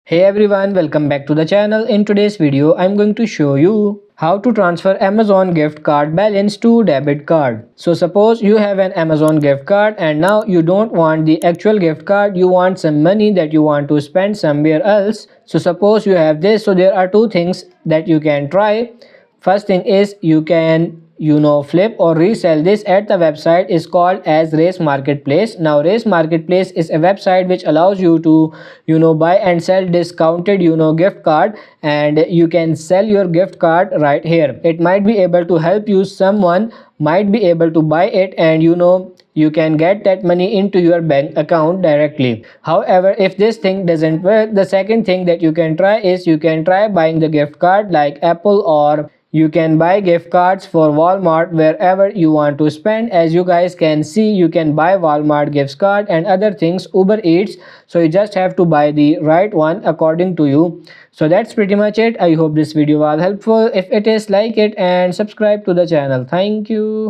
Hey everyone, welcome back to the channel. In today's video, I'm going to show you how to transfer Amazon gift card balance to debit card. So suppose you have an Amazon gift card and now you don't want the actual gift card, you want some money that you want to spend somewhere else. So suppose you have this, so there are two things that you can try. First thing is you can flip or resell this at the website is called as Race Marketplace. Now Race Marketplace is a website which allows you to buy and sell discounted gift card, and you can sell your gift card right here. It might be able to help you, someone might be able to buy it, and you can get that money into your bank account directly. However, if this thing doesn't work, the second thing that you can try is you can try buying the gift card like Apple, or you can buy gift cards for Walmart wherever you want to spend. As you guys can see, you can buy Walmart gift card and other things, Uber Eats. So you just have to buy the right one according to you. So that's pretty much it. I hope this video was helpful. If it is, like it and subscribe to the channel. Thank you.